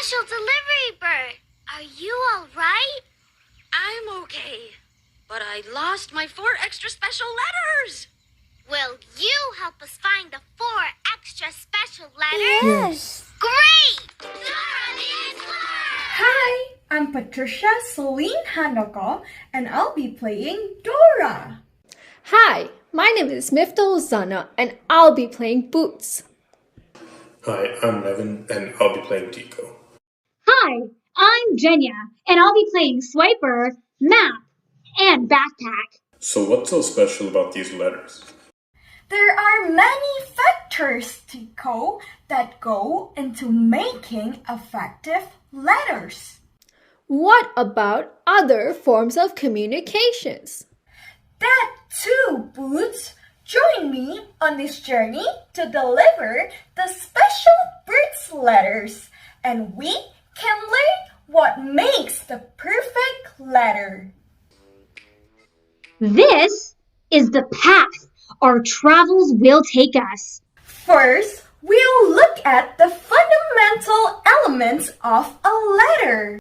special delivery bird. Are you all right? I'm okay, but I lost my 4 extra special letters. Will you help us find the 4 extra special letters? Yes. Great! Dora the Explorer! Hi, I'm Patricia Celine Handoko, and I'll be playing Dora. Hi, my name is Mifta Lozana, and I'll be playing Boots. Hi, I'm Nevin, and I'll be playing Tico. Hi, I'm Jenya, and I'll be playing Swiper, Map, and Backpack. So what's so special about these letters? There are many factors, Tico, that go into making effective letters. What about other forms of communications? That too, Boots. Join me on this journey to deliver the special Birds letters, and we can learn what makes the perfect letter. This is the path our travels will take us. First, we'll look at the fundamental elements of a letter.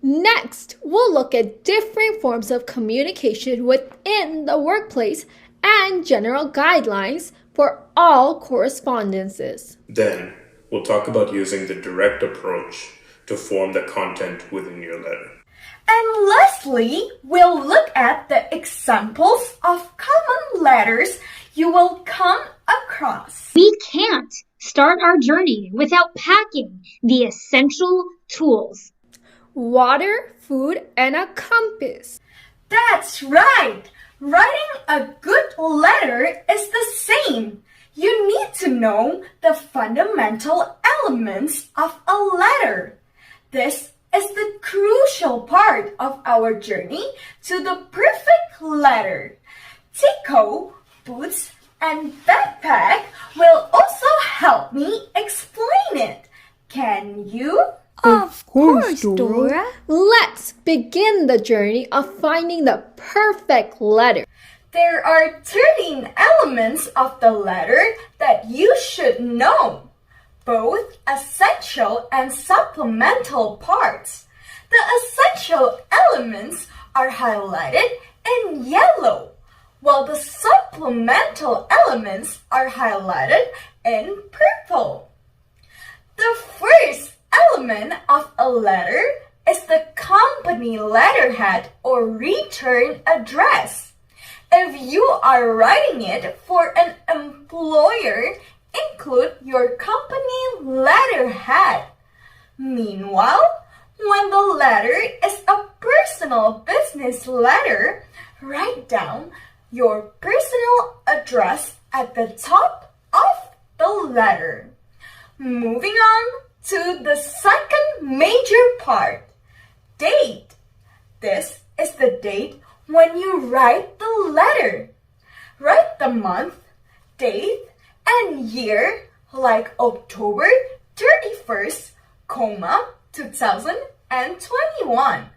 Next, we'll look at different forms of communication within the workplace and general guidelines for all correspondences. Then, we'll talk about using the direct approach to form the content within your letter. And lastly, we'll look at the examples of common letters you will come across. We can't start our journey without packing the essential tools. Water, food, and a compass. That's right! Writing a good letter is the same. You need to know the fundamental elements of a letter. This is the crucial part of our journey to the perfect letter. Tico, Boots, and Backpack will also help me explain it. Can you? Of course, Dora. Let's begin the journey of finding the perfect letter. There are 13 elements of the letter that you should know, both essential and supplemental parts. The essential elements are highlighted in yellow, while the supplemental elements are highlighted in purple. The first element of a letter is the company letterhead or return address. If you are writing it for an employer, include your company letterhead. Meanwhile, when the letter is a personal business letter, write down your personal address at the top of the letter. Moving on to the second major part, date. This is the date when you write the letter. Write the month, date, and year like October 31st, 2021.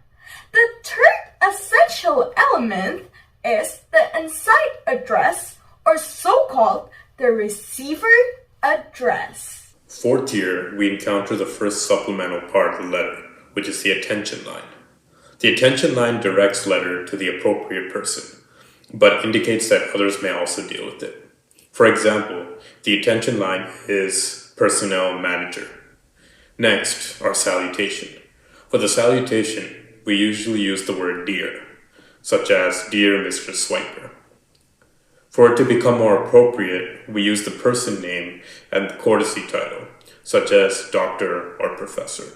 The third essential element is the inside address, or so-called the receiver address. Fourth here, we encounter the first supplemental part of the letter, which is the attention line. The attention line directs letter to the appropriate person, but indicates that others may also deal with it. For example, the attention line is personnel manager. Next, our salutation. For the salutation, we usually use the word dear, such as Dear Mr. Swiper. For it to become more appropriate, we use the person name and the courtesy title, such as doctor or professor.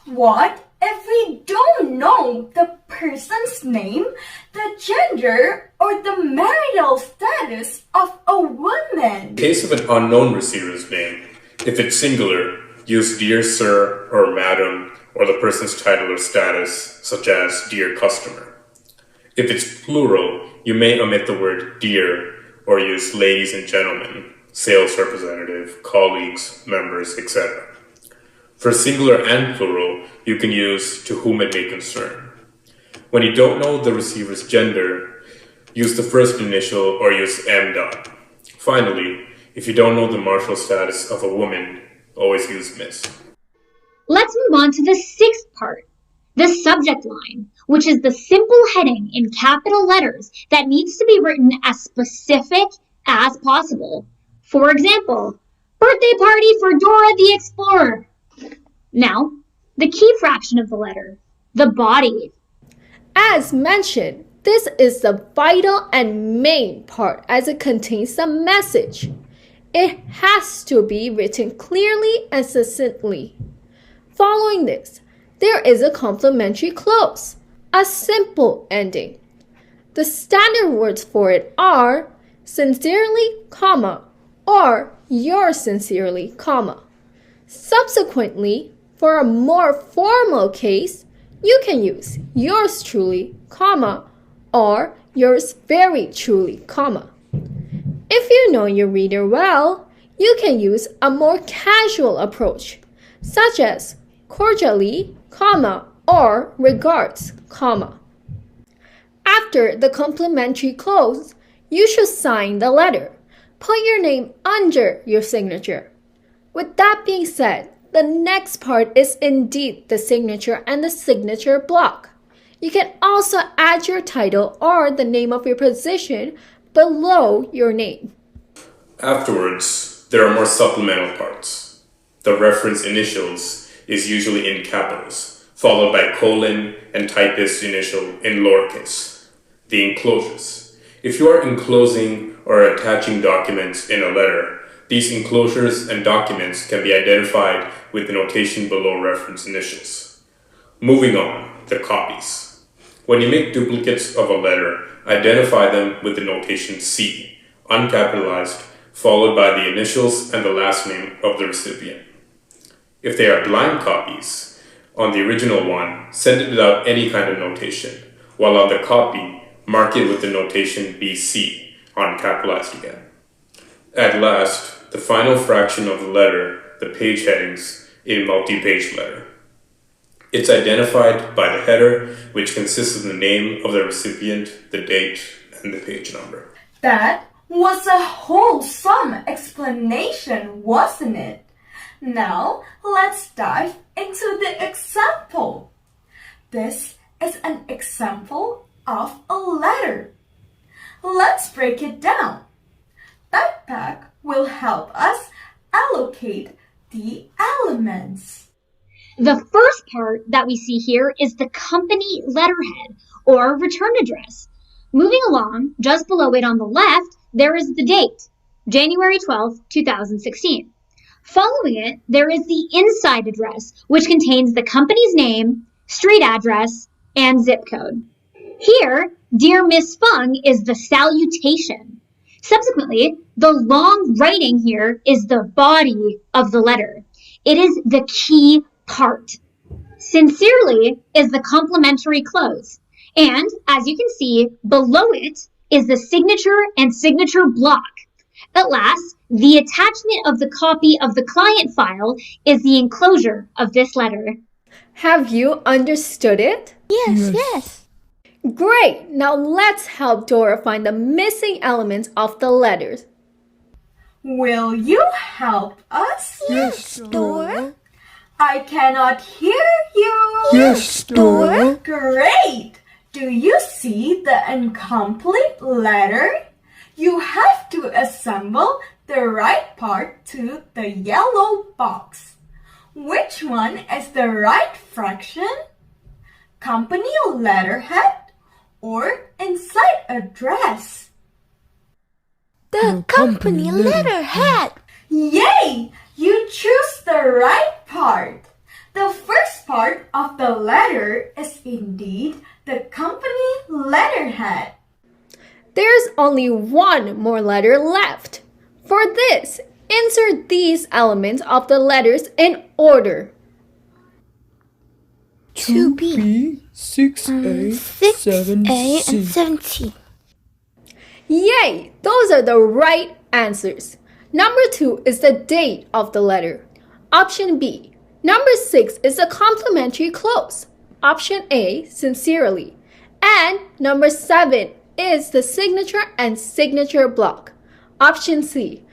What if we don't know the person's name, the gender, or the marital status of a woman? In case of an unknown receiver's name, if it's singular, use Dear Sir or Madam, or the person's title or status, such as Dear Customer. If it's plural, you may omit the word dear or use ladies and gentlemen, sales representative, colleagues, members, etc. For singular and plural, you can use to whom it may concern. When you don't know the receiver's gender, use the first initial or use M. Finally, if you don't know the marital status of a woman, always use Miss. Let's move on to the sixth part, the subject line, which is the simple heading in capital letters that needs to be written as specific as possible. For example, birthday party for Dora the Explorer. Now, the key fraction of the letter, the body. As mentioned, this is the vital and main part as it contains the message. It has to be written clearly and succinctly. Following this, there is a complementary close, a simple ending. The standard words for it are sincerely, comma, or yours sincerely, comma. Subsequently, for a more formal case, you can use yours truly, comma, or yours very truly, comma. If you know your reader well, you can use a more casual approach, such as cordially, comma, or regards, comma. After the complimentary close, you should sign the letter. Put your name under your signature. With that being said, the next part is indeed the signature and the signature block. You can also add your title or the name of your position below your name. Afterwards, there are more supplemental parts. The reference initials is usually in capitals, followed by colon and typist initial in lowercase. The enclosures. If you are enclosing or attaching documents in a letter, these enclosures and documents can be identified with the notation below reference initials. Moving on, the copies. When you make duplicates of a letter, identify them with the notation C, uncapitalized, followed by the initials and the last name of the recipient. If they are blind copies, on the original one, send it without any kind of notation, while on the copy, mark it with the notation BC, uncapitalized again. At last, the final fraction of the letter, the page headings, in multi-page letter. It's identified by the header, which consists of the name of the recipient, the date, and the page number. That was a wholesome explanation, wasn't it? Now, let's dive into the example. This is an example of a letter. Let's break it down. Backpack will help us allocate the elements. The first part that we see here is the company letterhead or return address. Moving along, just below it on the left, there is the date, January 12th, 2016. Following it, there is the inside address, which contains the company's name, street address, and zip code. Here, Dear Miss Fung is the salutation. Subsequently, the long writing here is the body of the letter. It is the key part. Sincerely is the complimentary close. And as you can see, below it is the signature and signature block. At last, the attachment of the copy of the client file is the enclosure of this letter. Have you understood it? Yes. Great! Now let's help Dora find the missing elements of the letters. Will you help us? Yes, Dora. I cannot hear you. Yes, Dora. Great! Do you see the incomplete letter? You have to assemble the right part to the yellow box. Which one is the right fraction? Company letterhead or inside address? The company letterhead. Yay! You choose the right part. The first part of the letter is indeed the company letterhead. There's only one more letter left. For this, insert these elements of the letters in order. 2B, 6A, 6A, and 7C. Yay! Those are the right answers. Number 2 is the date of the letter. Option B. Number 6 is a complimentary close. Option A, sincerely. And number 7 is the signature and signature block. Option C.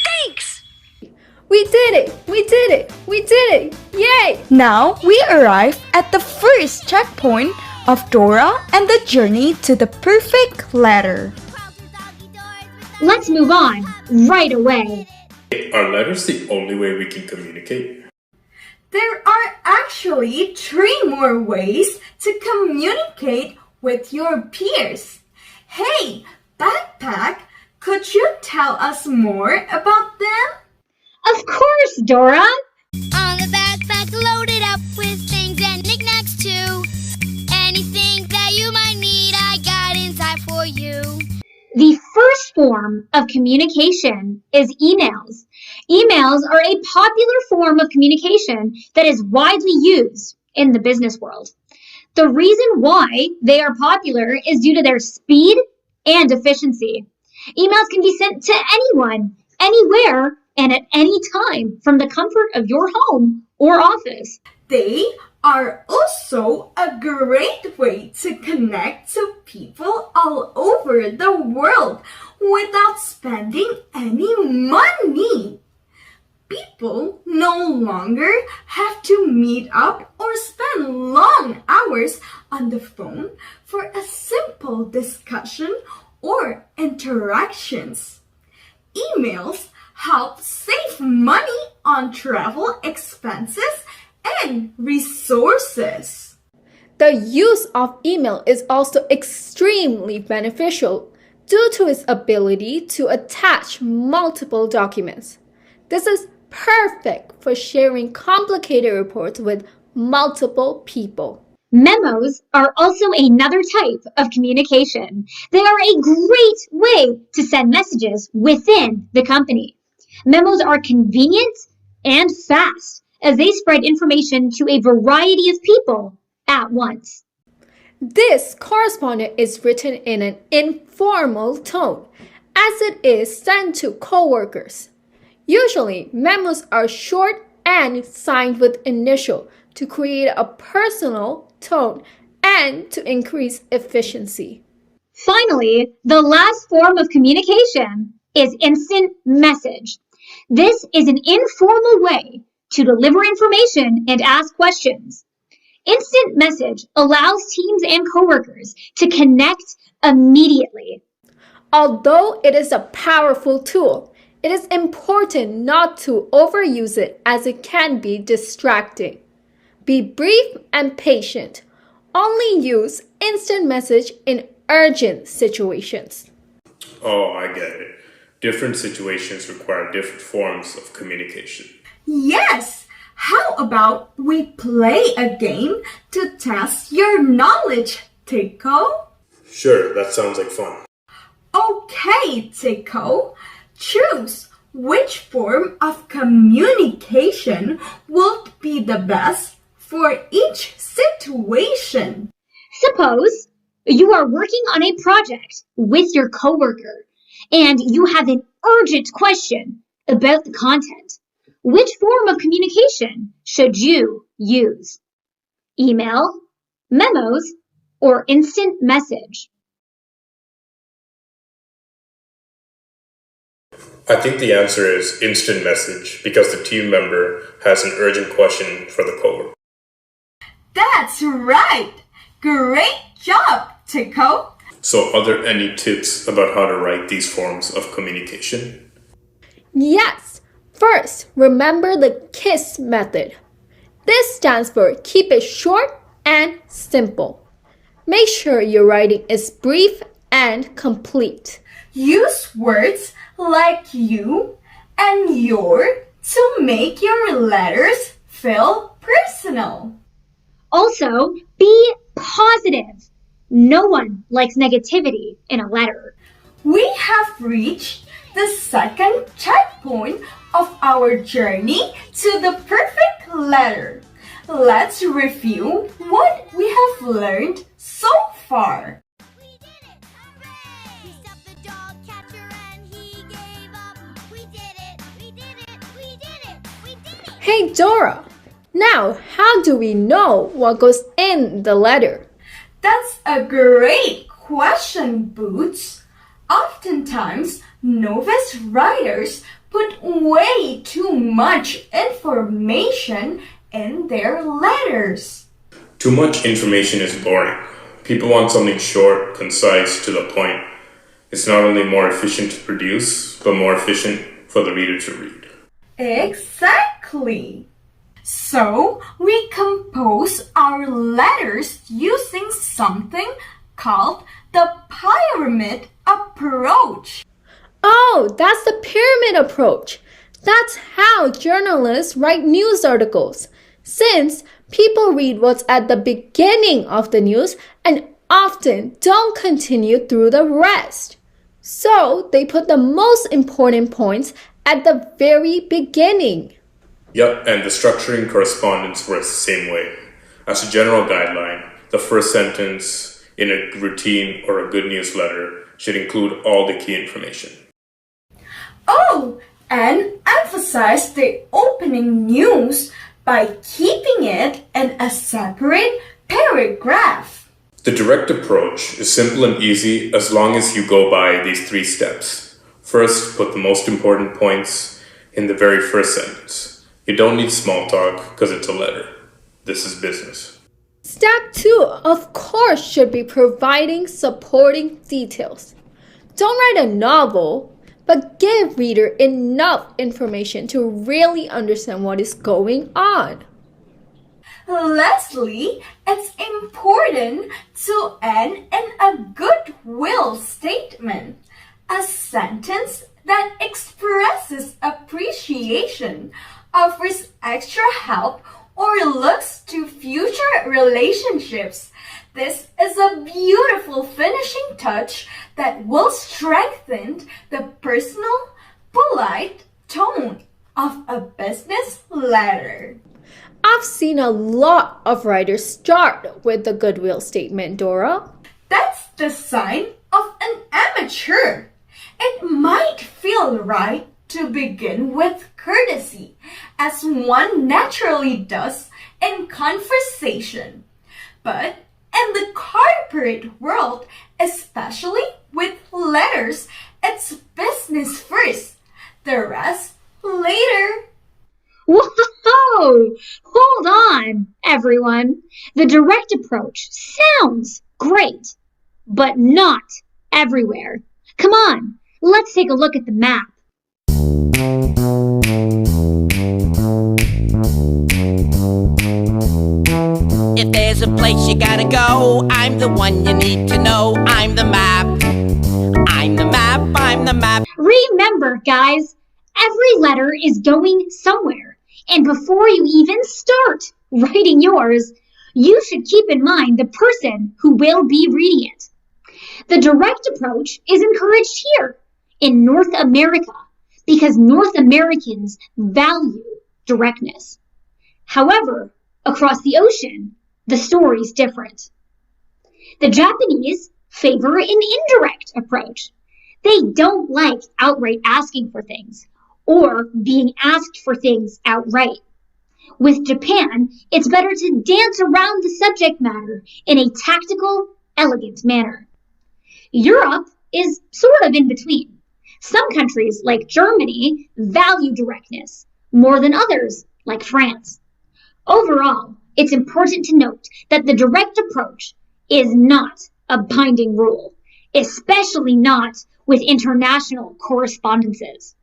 Thanks! We did it! We did it! We did it! Yay! Now we arrive at the first checkpoint of Dora and the journey to the perfect letter. Let's move on right away. Are letters the only way we can communicate? There are actually 3 more ways to communicate with your peers. Hey, Backpack, could you tell us more about them? Of course, Dora. On the backpack loaded up with things and knickknacks too. Anything that you might need, I got inside for you. The first form of communication is emails. Emails are a popular form of communication that is widely used in the business world. The reason why they are popular is due to their speed and efficiency. Emails can be sent to anyone, anywhere, and at any time from the comfort of your home or office. They are also a great way to connect to people all over the world without spending any money. People no longer have to meet up or spend long hours on the phone for a simple discussion or interactions. Emails help save money on travel expenses and resources. The use of email is also extremely beneficial due to its ability to attach multiple documents. This is perfect for sharing complicated reports with multiple people. Memos are also another type of communication. They are a great way to send messages within the company. Memos are convenient and fast as they spread information to a variety of people at once. This correspondence is written in an informal tone, as it is sent to coworkers. Usually, memos are short and signed with initial to create a personal tone and to increase efficiency. Finally, the last form of communication is instant message. This is an informal way to deliver information and ask questions. Instant message allows teams and coworkers to connect immediately. Although it is a powerful tool, it is important not to overuse it as it can be distracting. Be brief and patient. Only use instant message in urgent situations. Oh, I get it. Different situations require different forms of communication. Yes! How about we play a game to test your knowledge, Tico? Sure, that sounds like fun. Okay, Tico. Choose which form of communication will be the best for each situation. Suppose you are working on a project with your coworker and you have an urgent question about the content. Which form of communication should you use? Email, memos, or instant message? I think the answer is instant message because the team member has an urgent question for the coworker. That's right! Great job, Tico! So are there any tips about how to write these forms of communication? Yes! First, remember the KISS method. This stands for keep it short and simple. Make sure your writing is brief and complete. Use words like you and your to make your letters feel personal. Also, be positive. No one likes negativity in a letter. We have reached the second checkpoint of our journey to the perfect letter. Let's review what we have learned so far. We did it! Hooray! We stopped the dog catcher and he gave up. We did it! We did it! We did it! We did it! Hey Dora! Now, how do we know what goes in the letter? That's a great question, Boots. Oftentimes, novice writers put way too much information in their letters. Too much information is boring. People want something short, concise, to the point. It's not only more efficient to produce, but more efficient for the reader to read. Exactly. So, we compose our letters using something called the pyramid approach. Oh, that's the pyramid approach. That's how journalists write news articles, since people read what's at the beginning of the news and often don't continue through the rest. So they put the most important points at the very beginning. Yep, and the structuring correspondence works the same way. As a general guideline, the first sentence in a routine or a good newsletter should include all the key information. Oh, and emphasize the opening news by keeping it in a separate paragraph. The direct approach is simple and easy as long as you go by these 3 steps. First, put the most important points in the very first sentence. You don't need small talk because it's a letter. This is business. Step 2, of course, should be providing supporting details. Don't write a novel, but give reader enough information to really understand what is going on. Lastly, it's important to end in a goodwill statement, a sentence that expresses appreciation, offers extra help, or looks to future relationships. This is a beautiful finishing touch that will strengthen the personal, polite tone of a business letter. I've seen a lot of writers start with the goodwill statement, Dora. That's the sign of an amateur. It might feel right to begin with courtesy, as one naturally does in conversation. But in the corporate world, especially with letters, it's business first, the rest later. Whoa! Hold on, everyone. The direct approach sounds great, but not everywhere. Come on, let's take a look at the map. If there's a place you gotta go, I'm the one you need to know. I'm the map. I'm the map. I'm the map. Remember, guys, every letter is going somewhere. And before you even start writing yours, you should keep in mind the person who will be reading it. The direct approach is encouraged here in North America because North Americans value directness. However, across the ocean, the story's different. The Japanese favor an indirect approach. They don't like outright asking for things or being asked for things outright. With Japan, it's better to dance around the subject matter in a tactical, elegant manner. Europe is sort of in between. Some countries, like Germany, value directness more than others, like France. Overall, it's important to note that the direct approach is not a binding rule, especially not with international correspondences.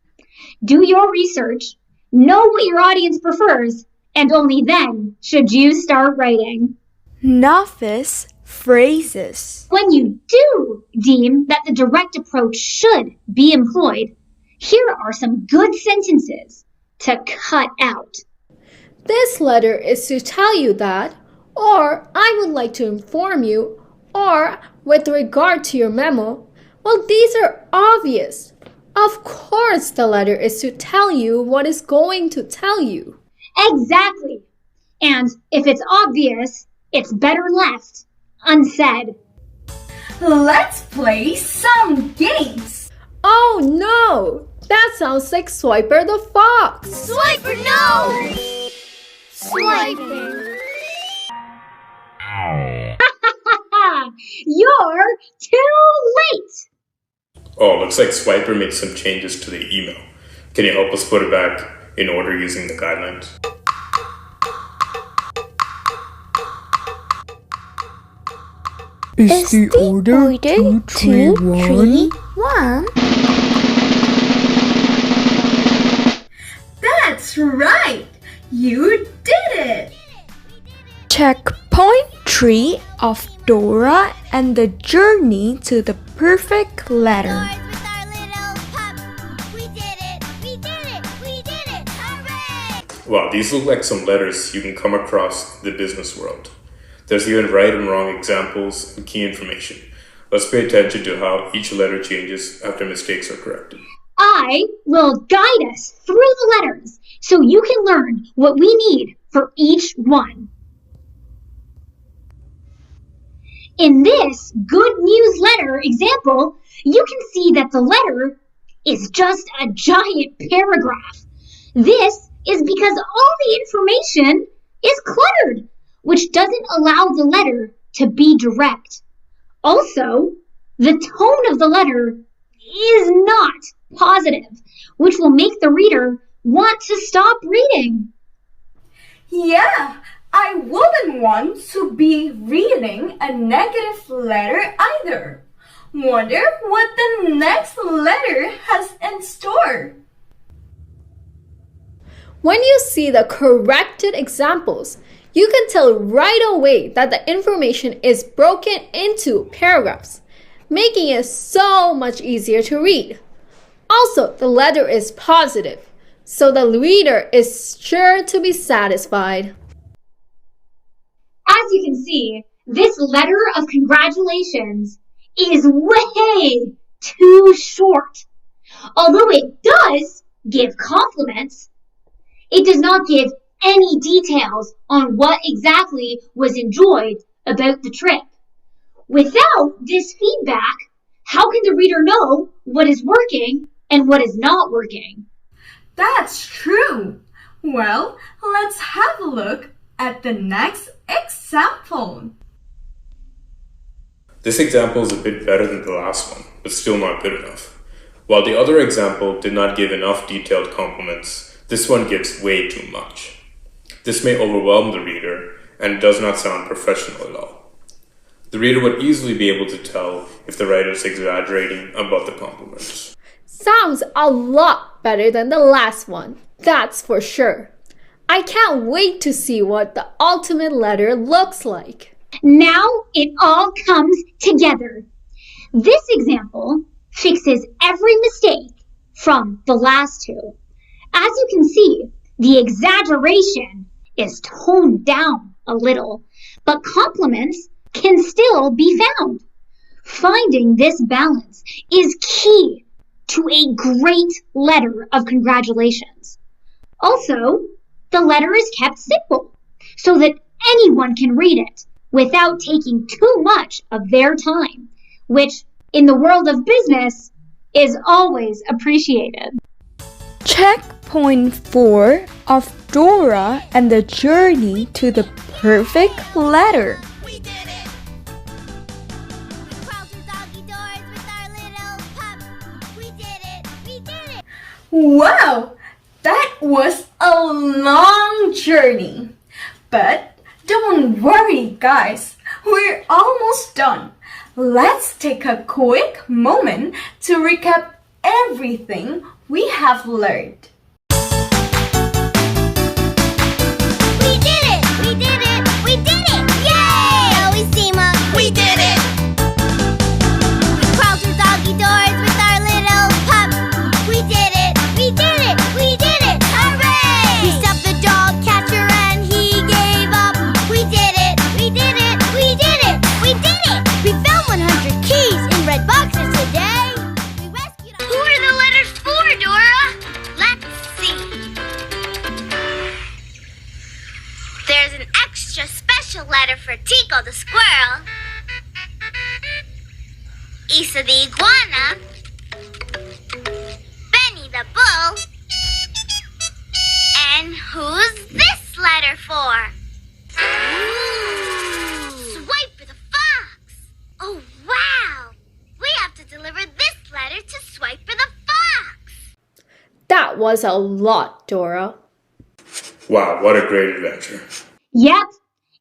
Do your research, know what your audience prefers, and only then should you start writing. Novice phrases. When you do deem that the direct approach should be employed, here are some good sentences to cut out. This letter is to tell you that, or I would like to inform you, or with regard to your memo. Well, these are obvious. Of course, the letter is to tell you what it's going to tell you. Exactly. And if it's obvious, it's better left unsaid. Let's play some games. Oh no! That sounds like Swiper the Fox. Swiper, no! Swiping. You're too late! Oh, looks like Swiper made some changes to the email. Can you help us put it back in order using the guidelines? Is the order 2, 3, 1? That's right! You did it! Checkpoint 3 of Dora and the journey to the perfect letter. Doors with our little pup. We did it! We did it! We did it! Hooray! Wow, these look like some letters you can come across in the business world. There's even right and wrong examples and key information. Let's pay attention to how each letter changes after mistakes are corrected. I will guide us through the letters so you can learn what we need for each one. In this good news letter example, you can see that the letter is just a giant paragraph. This is because all the information is cluttered, which doesn't allow the letter to be direct. Also, the tone of the letter is not positive, which will make the reader want to stop reading. Yeah, I wouldn't want to be reading a negative letter either. Wonder what the next letter has in store. When you see the corrected examples, you can tell right away that the information is broken into paragraphs, making it so much easier to read. Also, the letter is positive, so the reader is sure to be satisfied. As you can see, this letter of congratulations is way too short. Although it does give compliments, it does not give any details on what exactly was enjoyed about the trip. Without this feedback, how can the reader know what is working and what is not working? That's true. Well, let's have a look at the next example. This example is a bit better than the last one, but still not good enough. While the other example did not give enough detailed compliments, this one gives way too much. This may overwhelm the reader and does not sound professional at all. The reader would easily be able to tell if the writer is exaggerating about the compliments. Sounds a lot better than the last one, that's for sure. I can't wait to see what the ultimate letter looks like. Now it all comes together. This example fixes every mistake from the last two. As you can see, the exaggeration is toned down a little, but compliments can still be found. Finding this balance is key to a great letter of congratulations. Also, the letter is kept simple so that anyone can read it without taking too much of their time, which in the world of business is always appreciated. Checkpoint 4 of Dora and the journey to the perfect letter. We did it! We crawled through doggy doors with our little pup. We did it! We did it! Wow, that was a long journey. But don't worry, guys, we're almost done. Let's take a quick moment to recap everything we have learned. We did it! We did it! We did it! Yay! Always team up! We did it! We crawled through doggy doors with our little pup. We did it! We did it! We did it! Hooray! We stopped the dog catcher and he gave up. We did it! We did it! We did it! We did it! We found 100 keys in red boxes today. We rescued. Who are the letters for, Dora? Let's see. There's an extra special letter for Tico the squirrel, Isa the iguana, Benny the bull, and who's this letter for? Swipe for the fox. Oh, wow. We have to deliver this letter to Swipe for the fox. That was a lot, Dora. Wow, what a great adventure. Yep.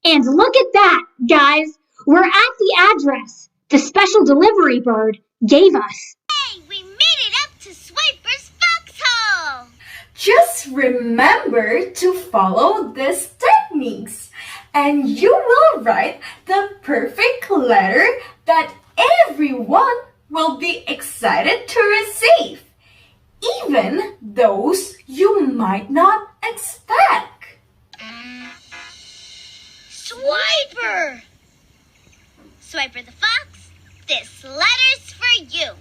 And look at that, guys. We're at the address the special delivery bird gave us. Hey, we made it up to Swiper's foxhole! Just remember to follow these techniques and you will write the perfect letter that everyone will be excited to receive, even those you might not expect. Swiper! Swiper the fox, this letter's for you.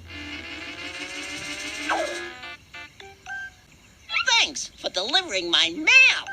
Thanks for delivering my mail.